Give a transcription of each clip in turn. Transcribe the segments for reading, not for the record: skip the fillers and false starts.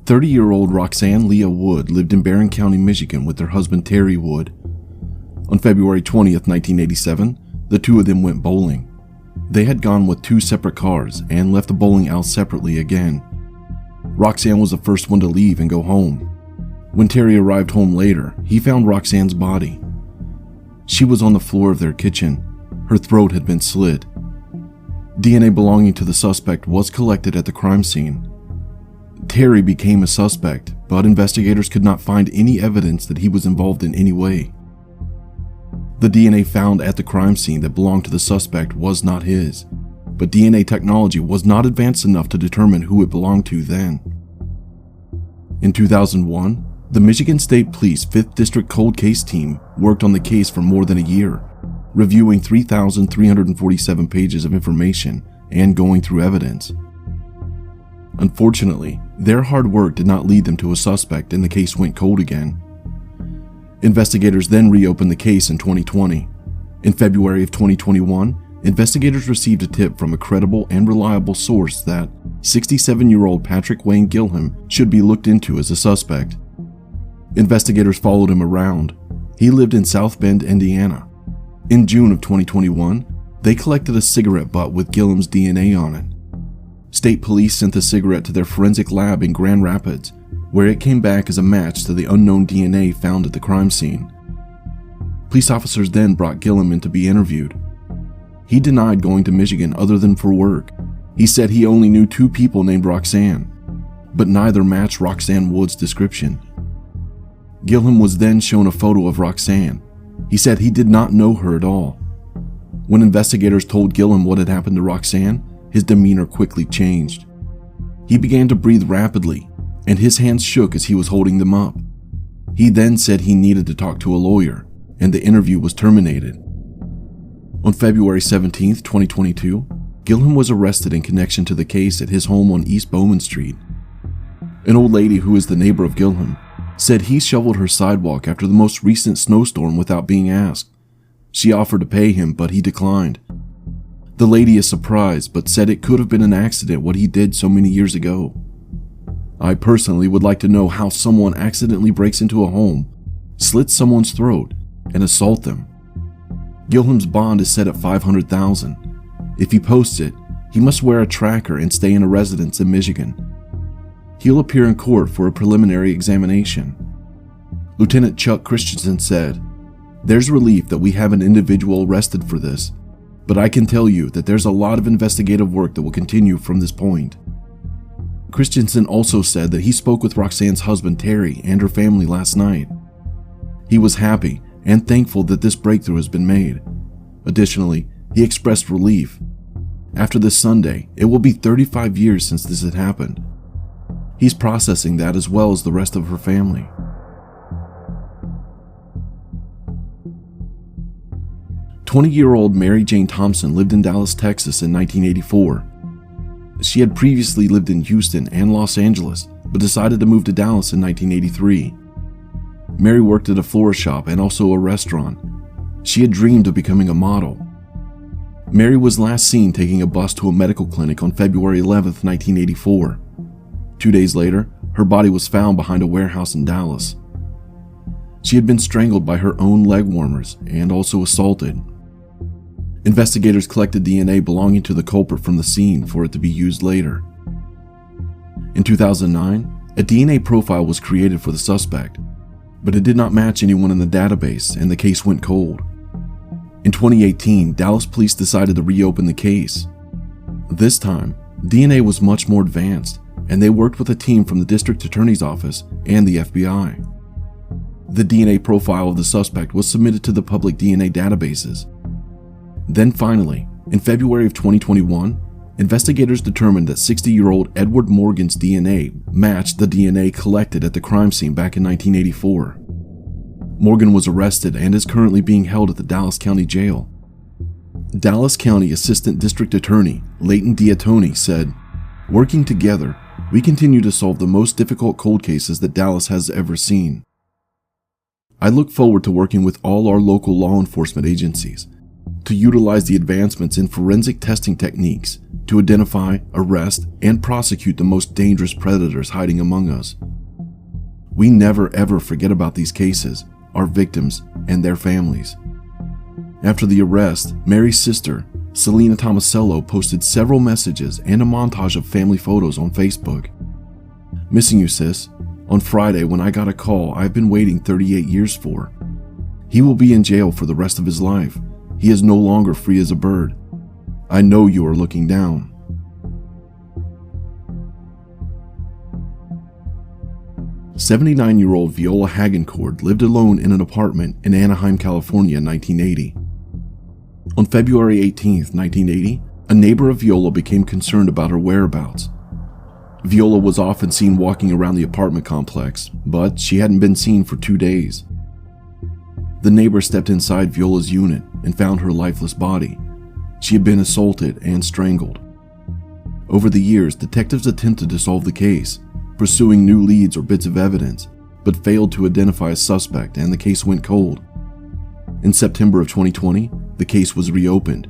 30-year-old Roxanne Leah Wood lived in Barron County, Michigan with her husband Terry Wood. On February 20th, 1987, the two of them went bowling. They had gone with two separate cars and left the bowling alley separately again. Roxanne was the first one to leave and go home. When Terry arrived home later, he found Roxanne's body. She was on the floor of their kitchen. Her throat had been slit. DNA belonging to the suspect was collected at the crime scene. Terry became a suspect, but investigators could not find any evidence that he was involved in any way. The DNA found at the crime scene that belonged to the suspect was not his, but DNA technology was not advanced enough to determine who it belonged to then. In 2001, the Michigan State Police 5th District Cold Case Team worked on the case for more than a year, reviewing 3,347 pages of information and going through evidence. Unfortunately, their hard work did not lead them to a suspect and the case went cold again. Investigators then reopened the case in 2020. In February of 2021, investigators received a tip from a credible and reliable source that 67-year-old Patrick Wayne Gilham should be looked into as a suspect. Investigators followed him around. He lived in South Bend, Indiana. In June of 2021, they collected a cigarette butt with Gilham's DNA on it. State police sent the cigarette to their forensic lab in Grand Rapids, where it came back as a match to the unknown DNA found at the crime scene. Police officers then brought Gilham in to be interviewed. He denied going to Michigan other than for work. He said he only knew two people named Roxanne, but neither matched Roxanne Wood's description. Gilham was then shown a photo of Roxanne. He said he did not know her at all. When investigators told Gilham what had happened to Roxanne, his demeanor quickly changed. He began to breathe rapidly, and his hands shook as he was holding them up. He then said he needed to talk to a lawyer, and the interview was terminated. On February 17, 2022, Gilham was arrested in connection to the case at his home on East Bowman Street. An old lady who is the neighbor of Gilham said he shoveled her sidewalk after the most recent snowstorm without being asked. She offered to pay him, but he declined. The lady is surprised, but said it could have been an accident what he did so many years ago. I personally would like to know how someone accidentally breaks into a home, slits someone's throat, and assault them. Gilham's bond is set at $500,000. If he posts it, he must wear a tracker and stay in a residence in Michigan. He'll appear in court for a preliminary examination. Lieutenant Chuck Christensen said, "There's relief that we have an individual arrested for this, but I can tell you that there's a lot of investigative work that will continue from this point." Christensen also said that he spoke with Roxanne's husband Terry and her family last night. He was happy and thankful that this breakthrough has been made. Additionally, he expressed relief. After this Sunday, it will be 35 years since this had happened. He's processing that as well as the rest of her family. "20-year-old Mary Jane Thompson lived in Dallas, Texas in 1984. She had previously lived in Houston and Los Angeles, but decided to move to Dallas in 1983. Mary worked at a florist shop and also a restaurant. She had dreamed of becoming a model. Mary was last seen taking a bus to a medical clinic on February 11, 1984. 2 days later, her body was found behind a warehouse in Dallas. She had been strangled by her own leg warmers and also assaulted. Investigators collected DNA belonging to the culprit from the scene for it to be used later. In 2009, a DNA profile was created for the suspect, but it did not match anyone in the database and the case went cold. In 2018, Dallas police decided to reopen the case. This time, DNA was much more advanced, and they worked with a team from the district attorney's office and the FBI. The DNA profile of the suspect was submitted to the public DNA databases. Then finally, in February of 2021, investigators determined that 60-year-old Edward Morgan's DNA matched the DNA collected at the crime scene back in 1984. Morgan was arrested and is currently being held at the Dallas County Jail. Dallas County Assistant District Attorney Leighton Diatoni said, "Working together, we continue to solve the most difficult cold cases that Dallas has ever seen. I look forward to working with all our local law enforcement agencies to utilize the advancements in forensic testing techniques to identify, arrest, and prosecute the most dangerous predators hiding among us. We never ever forget about these cases, our victims, and their families. After the arrest, Mary's sister, Selena Tomasello, posted several messages and a montage of family photos on Facebook. "Missing you, sis. On Friday, when I got a call I've been waiting 38 years for. He will be in jail for the rest of his life. He is no longer free as a bird. I know you are looking down." "79-year-old Viola Hagencourt lived alone in an apartment in Anaheim, California in 1980. On February 18, 1980, a neighbor of Viola became concerned about her whereabouts. Viola was often seen walking around the apartment complex, but she hadn't been seen for 2 days. The neighbor stepped inside Viola's unit and found her lifeless body. She had been assaulted and strangled. Over the years, detectives attempted to solve the case, pursuing new leads or bits of evidence, but failed to identify a suspect, and the case went cold. In September of 2020, the case was reopened.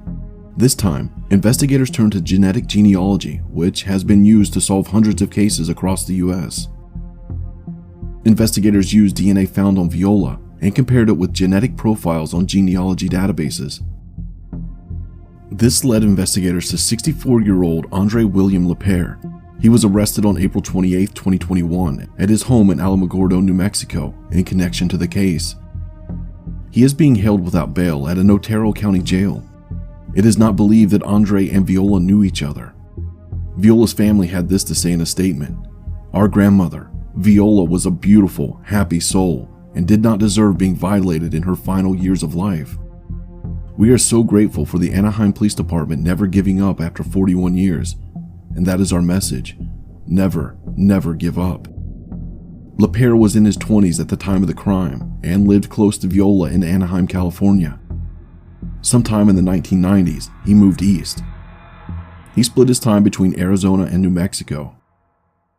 This time, investigators turned to genetic genealogy, which has been used to solve hundreds of cases across the US. Investigators used DNA found on Viola and compared it with genetic profiles on genealogy databases. This led investigators to 64-year-old Andre William Lapierre. He was arrested on April 28, 2021 at his home in Alamogordo, New Mexico, in connection to the case. He is being held without bail at an Otero County jail. It is not believed that Andre and Viola knew each other. Viola's family had this to say in a statement: "Our grandmother, Viola, was a beautiful, happy soul and did not deserve being violated in her final years of life. We are so grateful for the Anaheim Police Department never giving up after 41 years, and that is our message: never, never give up." Lapierre was in his 20s at the time of the crime and lived close to Viola in Anaheim, California. Sometime in the 1990s, he moved east. He split his time between Arizona and New Mexico.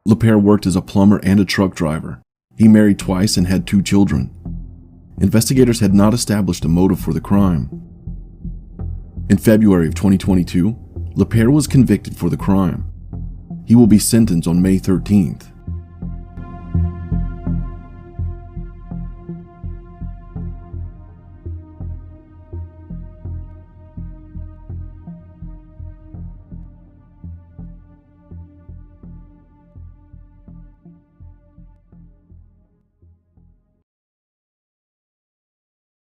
Lapierre worked as a plumber and a truck driver. He married twice and had 2 children. Investigators had not established a motive for the crime. In February of 2022, Lapierre was convicted for the crime. He will be sentenced on May 13th.